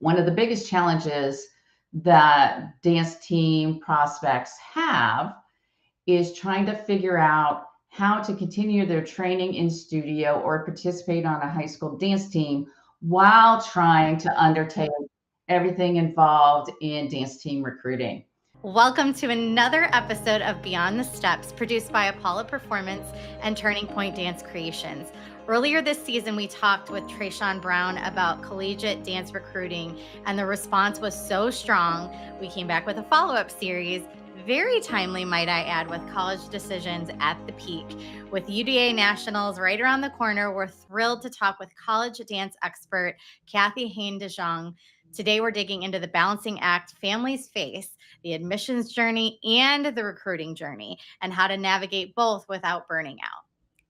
One of the biggest challenges that dance team prospects have is trying to figure out how to continue their training in studio or participate on a high school dance team while trying to undertake everything involved in dance team recruiting. Welcome to another episode of Beyond the Steps, produced by Apollo Performance and Turning Point Dance Creations. Earlier this season, we talked with Trayshawn Brown about collegiate dance recruiting, and the response was so strong, we came back with a follow-up series, very timely, might I add, with college decisions at the peak. With UDA Nationals right around the corner, we're thrilled to talk with college dance expert Kathy Hein de Jong. Today, we're digging into the balancing act families face, the admissions journey and the recruiting journey, and how to navigate both without burning out.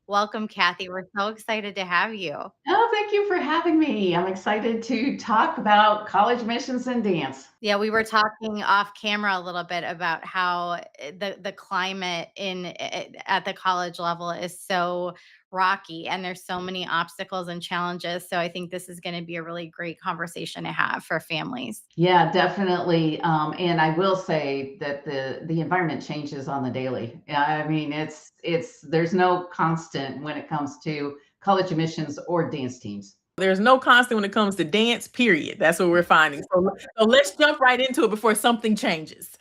Welcome, Kathy. We're so excited to have you. Oh, thank you for having me. I'm excited to talk about college admissions and dance. Yeah, we were talking off camera a little bit about how the climate at the college level is so rocky and there's so many obstacles and challenges. So I think this is going to be a really great conversation to have for families. Yeah, definitely. And I will say that the environment changes on the daily. Yeah, I mean, it's there's no constant when it comes to college admissions or dance teams. There's no constant when it comes to dance, period. That's what we're finding. So let's jump right into it before something changes.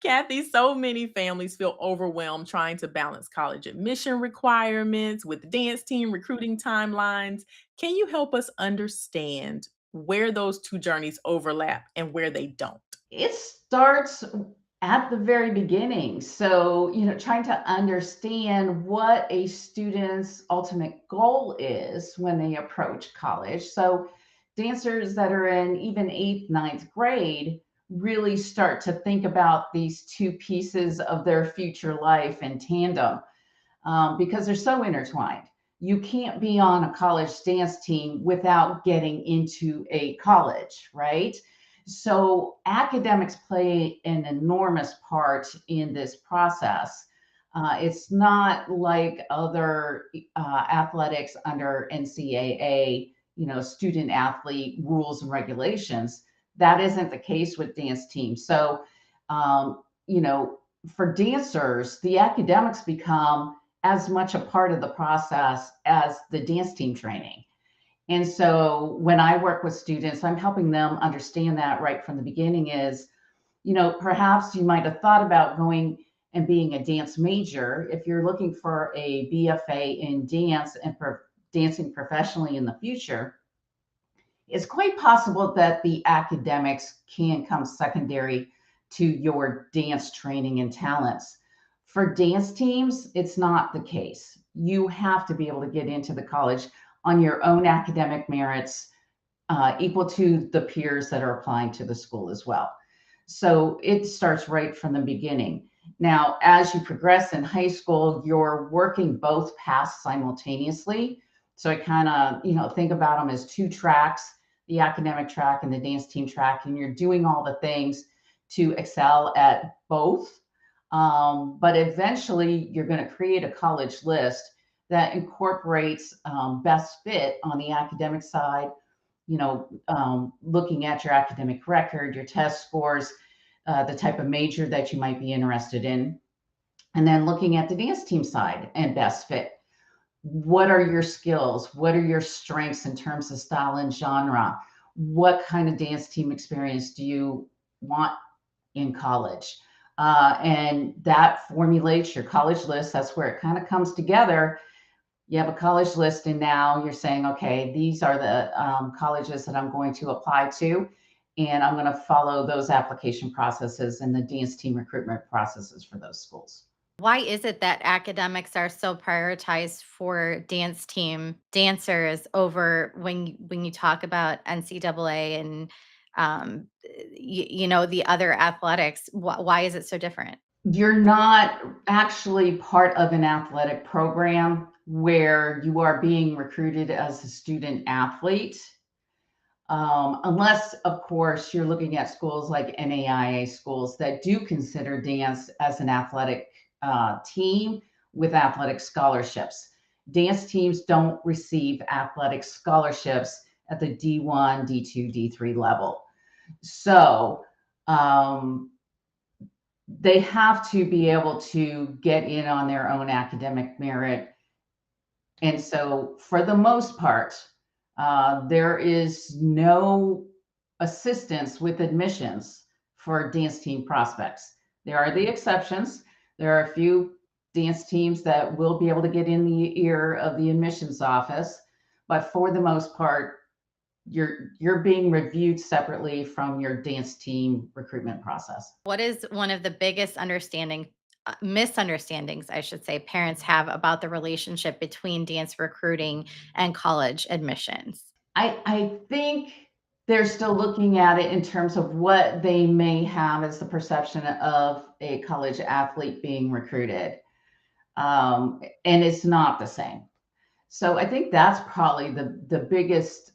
Kathy, so many families feel overwhelmed trying to balance college admission requirements with dance team recruiting timelines. Can you help us understand where those two journeys overlap and where they don't? It starts at the very beginning. So, trying to understand what a student's ultimate goal is when they approach college. So, dancers that are in even eighth, ninth grade really start to think about these two pieces of their future life in tandem because they're so intertwined. You can't be on a college dance team without getting into a college, right? So academics play an enormous part in this process. It's not like other athletics under NCAA, student athlete rules and regulations. That isn't the case with dance teams. So, um, you know, for dancers, the academics become as much a part of the process as the dance team training. And so when I work with students, I'm helping them understand that right from the beginning is, perhaps you might have thought about going and being a dance major. If you're looking for a BFA in dance and dancing professionally in the future, it's quite possible that the academics can come secondary to your dance training and talents. For dance teams, it's not the case. You have to be able to get into the college on your own academic merits, equal to the peers that are applying to the school as well. So it starts right from the beginning. Now, as you progress in high school, you're working both paths simultaneously. So I kind of, think about them as two tracks, the academic track and the dance team track, and you're doing all the things to excel at both. But eventually, you're going to create a college list that incorporates best fit on the academic side, looking at your academic record, your test scores, the type of major that you might be interested in, and then looking at the dance team side and best fit. What are your skills? What are your strengths in terms of style and genre? What kind of dance team experience do you want in college? And that formulates your college list. That's where it kind of comes together. You have a college list, and now you're saying, okay, these are the colleges that I'm going to apply to, and I'm going to follow those application processes and the dance team recruitment processes for those schools. Why is it that academics are so prioritized for dance team dancers over when you talk about NCAA and the other athletics? Why is it so different? You're not actually part of an athletic program where you are being recruited as a student athlete. Unless, of course, you're looking at schools like NAIA schools that do consider dance as an athletic team with athletic scholarships. Dance teams don't receive athletic scholarships at the D1, D2, D3 level. So they have to be able to get in on their own academic merit. And so, for the most part, there is no assistance with admissions for dance team prospects. There are the exceptions. There are a few dance teams that will be able to get in the ear of the admissions office, but for the most part, you're being reviewed separately from your dance team recruitment process. What is one of the biggest misunderstandings, I should say, parents have about the relationship between dance recruiting and college admissions? I think they're still looking at it in terms of what they may have as the perception of a college athlete being recruited. And it's not the same. So I think that's probably the biggest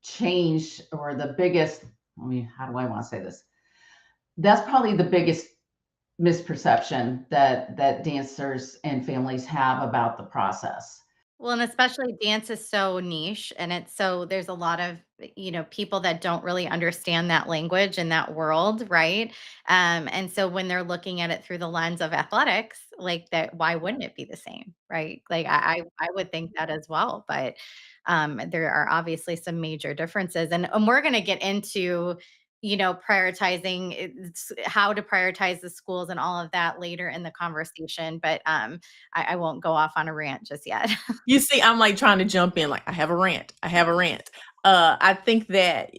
change, or the biggest, how do I want to say this? That's probably the biggest misperception that dancers and families have about the process. Well, and especially dance is so niche and there's a lot of, people that don't really understand that language and that world, right? And so when they're looking at it through the lens of athletics, like that, why wouldn't it be the same, right? Like I would think that as well, but there are obviously some major differences, and we're going to get into prioritizing how to prioritize the schools and all of that later in the conversation, but I won't go off on a rant just yet. You see, I'm like trying to jump in, like, I have a rant. I have a rant. I think that,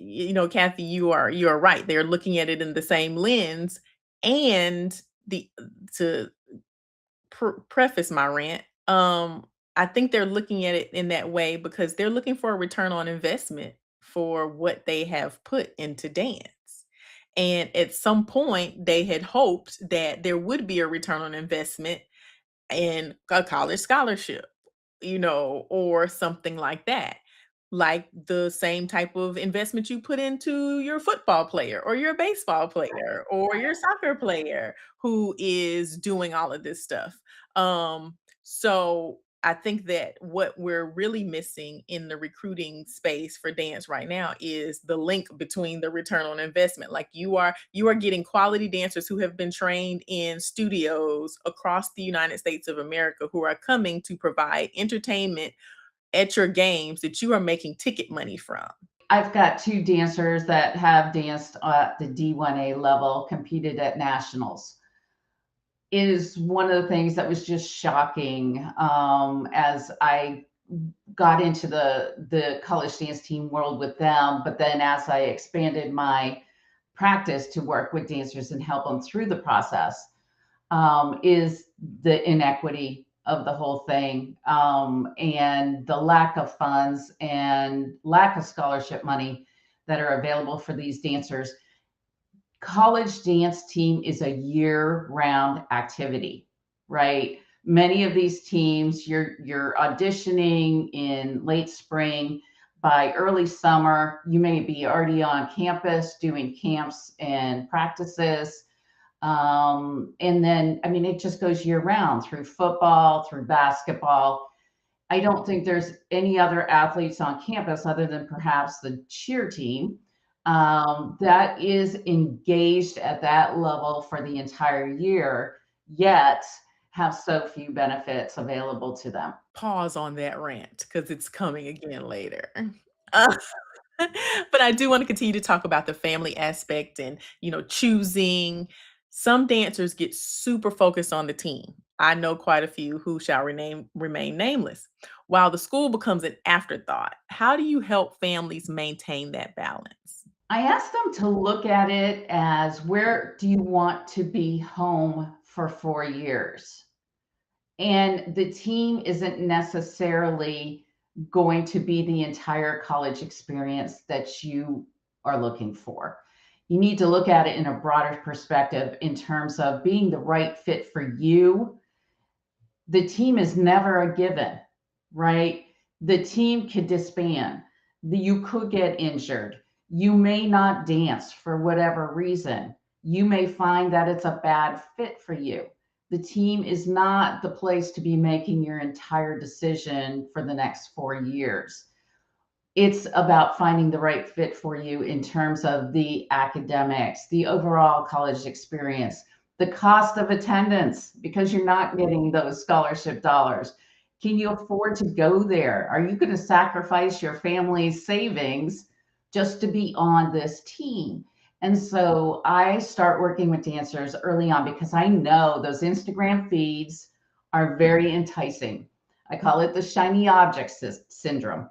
Kathy, you are right. They're looking at it in the same lens. And the to preface my rant, I think they're looking at it in that way because they're looking for a return on investment for what they have put into dance. And at some point, they had hoped that there would be a return on investment in a college scholarship, or something like that. Like the same type of investment you put into your football player or your baseball player or your soccer player who is doing all of this stuff. So I think that what we're really missing in the recruiting space for dance right now is the link between the return on investment. Like you are getting quality dancers who have been trained in studios across the United States of America who are coming to provide entertainment at your games that you are making ticket money from. I've got two dancers that have danced at the D1A level, competed at nationals. It is one of the things that was just shocking as I got into the college dance team world with them. But then as I expanded my practice to work with dancers and help them through the process, is the inequity of the whole thing, and the lack of funds and lack of scholarship money that are available for these dancers. College dance team is a year-round activity, right? Many of these teams, you're auditioning in late spring. By early summer, you may be already on campus doing camps and practices. And then, I mean, it just goes year round through football, through basketball. I don't think there's any other athletes on campus other than perhaps the cheer team that is engaged at that level for the entire year, yet have so few benefits available to them. Pause on that rant because it's coming again later. Uh, but I do want to continue to talk about the family aspect and, choosing. Some dancers get super focused on the team. I know quite a few who shall remain nameless, while the school becomes an afterthought. How do you help families maintain that balance? I asked them to look at it as, where do you want to be home for 4 years? And the team isn't necessarily going to be the entire college experience that you are looking for. You need to look at it in a broader perspective in terms of being the right fit for you. The team is never a given, right? The team could disband. You could get injured. You may not dance for whatever reason. You may find that it's a bad fit for you. The team is not the place to be making your entire decision for the next 4 years. It's about finding the right fit for you in terms of the academics, the overall college experience, the cost of attendance, because you're not getting those scholarship dollars. Can you afford to go there? Are you going to sacrifice your family's savings just to be on this team? And so I start working with dancers early on because I know those Instagram feeds are very enticing. I call it the shiny object syndrome.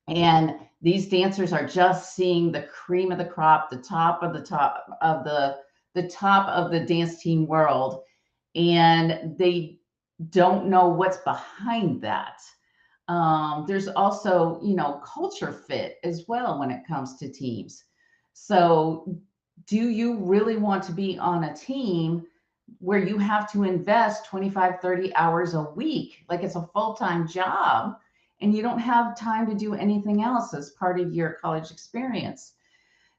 And these dancers are just seeing the cream of the crop, the top of the top of the top of the dance team world, and they don't know what's behind that. There's also, culture fit as well when it comes to teams. So, do you really want to be on a team where you have to invest 25, 30 hours a week, like it's a full time job, and you don't have time to do anything else as part of your college experience?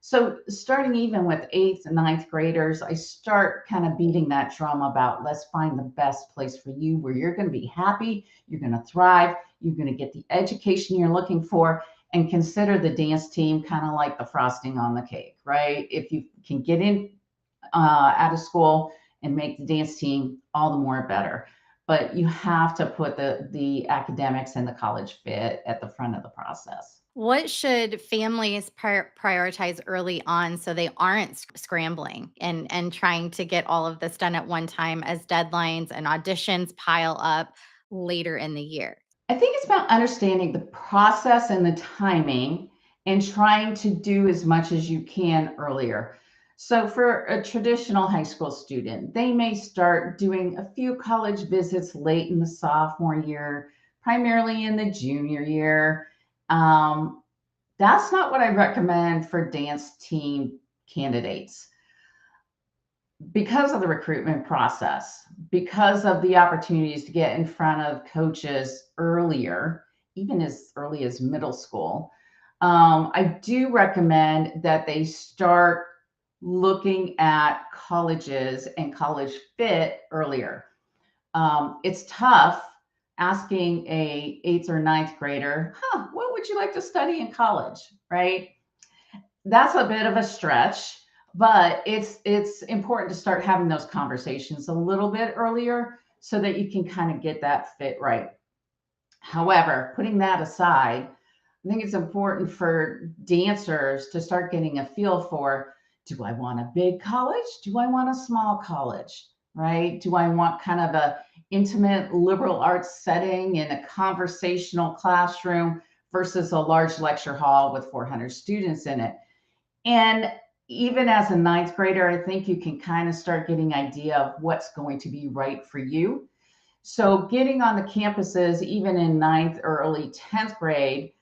So, starting even with eighth and ninth graders, I start kind of beating that drum about let's find the best place for you where you're going to be happy, you're going to thrive, you're going to get the education you're looking for, and consider the dance team kind of like the frosting on the cake, right? If you can get in out of school and make the dance team, all the more better. But you have to put the academics and the college fit at the front of the process. What should families prioritize early on so they aren't scrambling and trying to get all of this done at one time as deadlines and auditions pile up later in the year? I think it's about understanding the process and the timing and trying to do as much as you can earlier. So, for a traditional high school student, they may start doing a few college visits late in the sophomore year, primarily in the junior year. Um, that's not what I recommend for dance team candidates because of the recruitment process, because of the opportunities to get in front of coaches earlier, even as early as middle school. I do recommend that they start looking at colleges and college fit earlier. It's tough asking a eighth or ninth grader, what would you like to study in college, right? That's a bit of a stretch, but it's important to start having those conversations a little bit earlier so that you can kind of get that fit right. However, putting that aside, I think it's important for dancers to start getting a feel for, do I want a big college? Do I want a small college? Right? Do I want kind of a intimate liberal arts setting in a conversational classroom versus a large lecture hall with 400 students in it? And even as a ninth grader, I think you can kind of start getting idea of what's going to be right for you. So getting on the campuses, even in ninth or early 10th grade,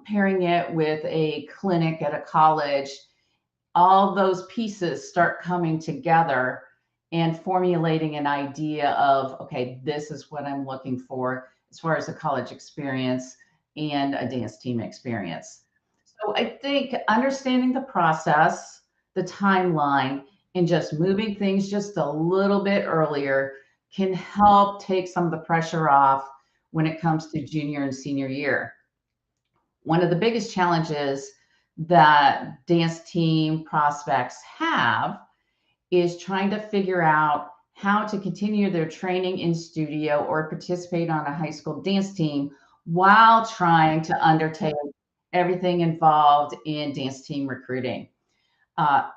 pairing it with a clinic at a college, all those pieces start coming together and formulating an idea of, okay, this is what I'm looking for as far as a college experience and a dance team experience. So I think understanding the process, the timeline, and just moving things just a little bit earlier can help take some of the pressure off when it comes to junior and senior year. One of the biggest challenges that dance team prospects have is trying to figure out how to continue their training in studio or participate on a high school dance team while trying to undertake everything involved in dance team recruiting.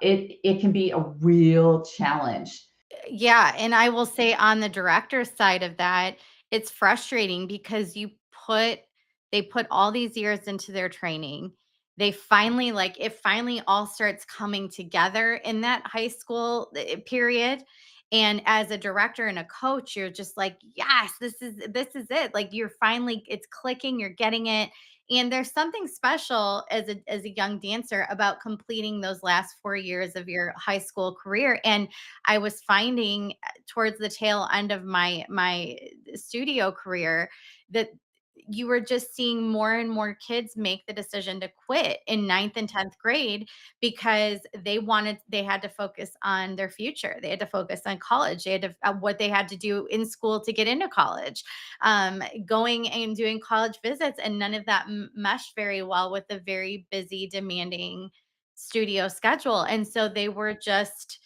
It can be a real challenge. Yeah, and I will say on the director's side of that, it's frustrating because put they put all these years into their training. They finally it finally all starts coming together in that high school period. And as a director and a coach, you're just like, yes, this is it. Like you're finally it's clicking, you're getting it. And there's something special as a young dancer about completing those last 4 years of your high school career. And I was finding towards the tail end of my studio career that you were just seeing more and more kids make the decision to quit in ninth and 10th grade because they had to focus on their future. They had to focus on college. They had to, what they had to do in school to get into college, going and doing college visits. And none of that meshed very well with the very busy, demanding studio schedule. And so they were just,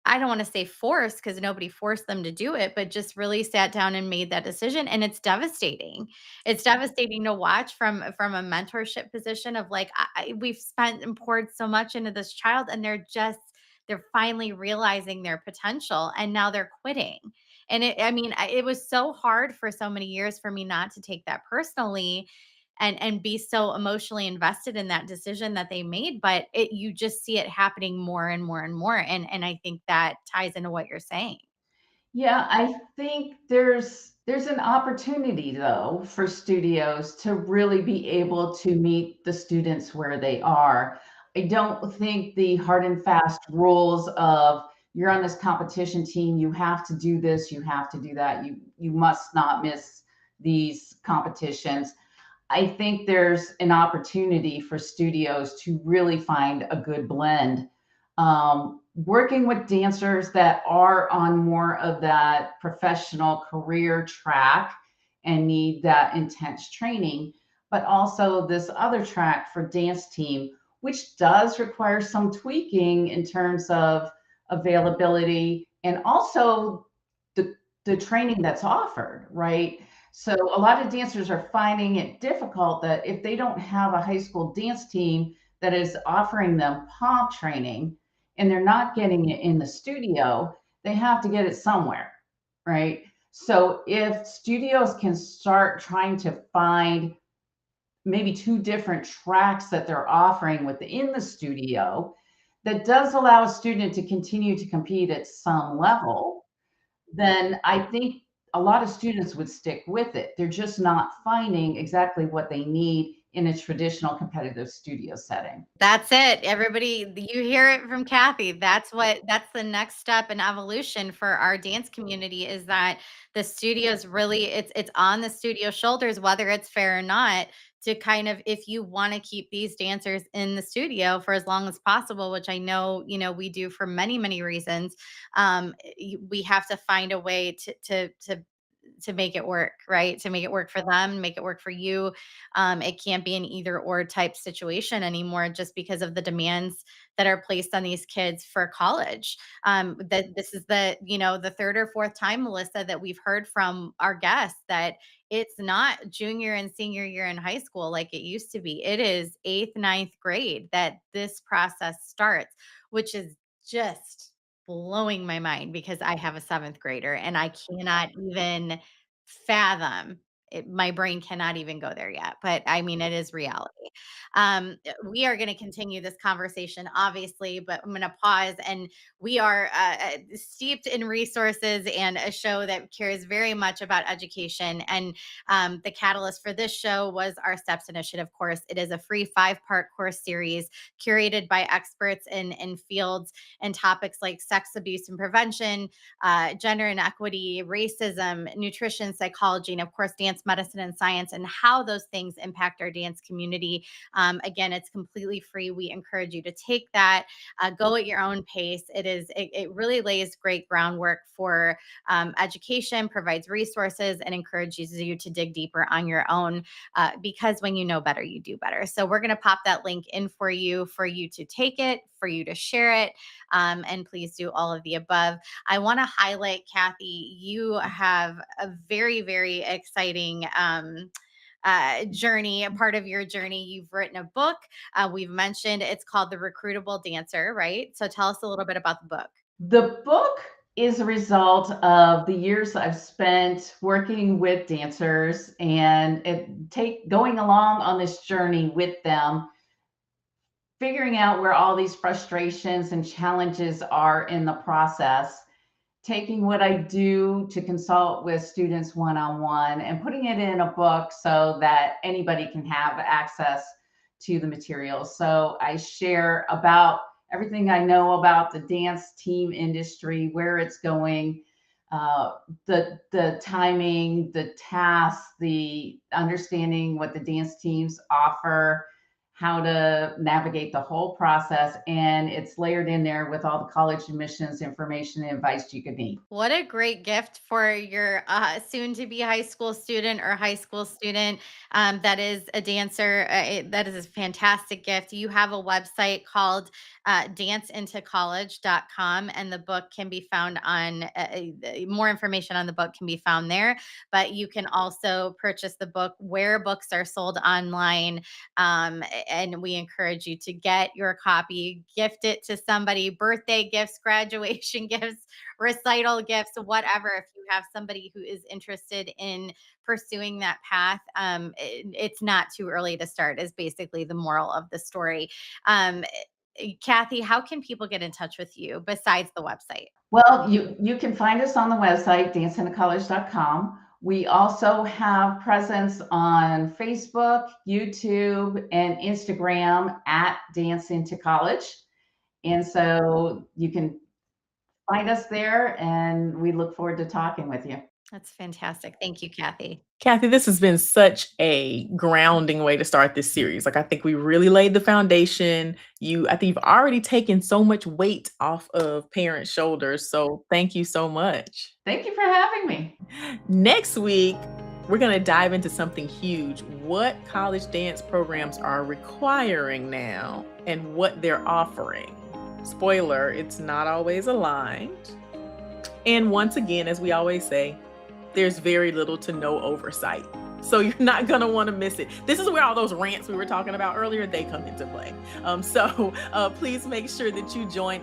I don't want to say forced because nobody forced them to do it, but just really sat down and made that decision. And it's devastating. It's devastating to watch from a mentorship position of like, we've spent and poured so much into this child, and they're finally realizing their potential, and now they're quitting. And I mean, it was so hard for so many years for me not to take that personally and be so emotionally invested in that decision that they made, but you just see it happening more and more and more, and I think that ties into what you're saying. Yeah, I think there's an opportunity though for studios to really be able to meet the students where they are. I don't think the hard and fast rules of you're on this competition team, you have to do this, you have to do that, you must not miss these competitions. I think there's an opportunity for studios to really find a good blend. Working with dancers that are on more of that professional career track and need that intense training, but also this other track for dance team, which does require some tweaking in terms of availability and also the, the training that's offered, right? So a lot of dancers are finding it difficult that if they don't have a high school dance team that is offering them pomp training and they're not getting it in the studio, they have to get it somewhere, right? So if studios can start trying to find maybe two different tracks that they're offering within the studio, that does allow a student to continue to compete at some level, then I think a lot of students would stick with it. They're just not finding exactly what they need in a traditional competitive studio setting. That's it. Everybody, you hear it from Kathy. That's the next step in evolution for our dance community, is that the studios really, it's on the studio shoulders, whether it's fair or not, to kind of, if you want to keep these dancers in the studio for as long as possible, which I know, we do for many, many reasons. We have to find a way to make it work, right? To make it work for them, make it work for you. It can't be an either or type situation anymore, just because of the demands that are placed on these kids for college. That this is the third or fourth time, Melissa, that we've heard from our guests that it's not junior and senior year in high school like it used to be. It is eighth, ninth grade that this process starts, which is just blowing my mind because I have a seventh grader and I cannot even fathom it. My brain cannot even go there yet, but I mean, it is reality. We are going to continue this conversation, obviously, but I'm going to pause. And we are steeped in resources and a show that cares very much about education. And the catalyst for this show was our STEPS initiative course. It is a free 5-part course series curated by experts in fields and topics like sex abuse and prevention, gender inequity, racism, nutrition, psychology, and of course, dance medicine and science, and how those things impact our dance community. Again, it's completely free. We encourage you to take that, go at your own pace. It really lays great groundwork for education, provides resources, and encourages you to dig deeper on your own, because when you know better, you do better. So we're going to pop that link in for you to take it, for you to share it, and please do all of the above. I want to highlight, Kathy, you have a very, very exciting journey. A part of your journey, you've written a book. We've mentioned it's called The Recruitable Dancer, right? So tell us a little bit about the book. The book is a result of the years I've spent working with dancers and going along on this journey with them, figuring out where all these frustrations and challenges are in the process, taking what I do to consult with students one-on-one and putting it in a book so that anybody can have access to the material. So I share about everything I know about the dance team industry, where it's going, the timing, the tasks, the understanding what the dance teams offer, how to navigate the whole process, and it's layered in there with all the college admissions information and advice you could need. What a great gift for your soon to be high school student or high school student that is a dancer. That is a fantastic gift. You have a website called danceintocollege.com, and the book can be found on more information on the book can be found there. But you can also purchase the book where books are sold online. And we encourage you to get your copy, gift it to somebody, birthday gifts, graduation gifts, recital gifts, whatever. If you have somebody who is interested in pursuing that path, it's not too early to start, is basically the moral of the story. Kathy, how can people get in touch with you besides the website? Well, you can find us on the website, danceintocollege.com. We also have presence on Facebook, YouTube, and Instagram at Dance Into College. And so you can find us there, and we look forward to talking with you. That's fantastic. Thank you, Kathy. Kathy, this has been such a grounding way to start this series. Like, I think we really laid the foundation. I think you've already taken so much weight off of parents' shoulders. So thank you so much. Thank you for having me. Next week, we're going to dive into something huge: what college dance programs are requiring now and what they're offering. Spoiler, it's not always aligned. And once again, as we always say, there's very little to no oversight. So you're not going to want to miss it. This is where all those rants we were talking about earlier, they come into play. So please make sure that you join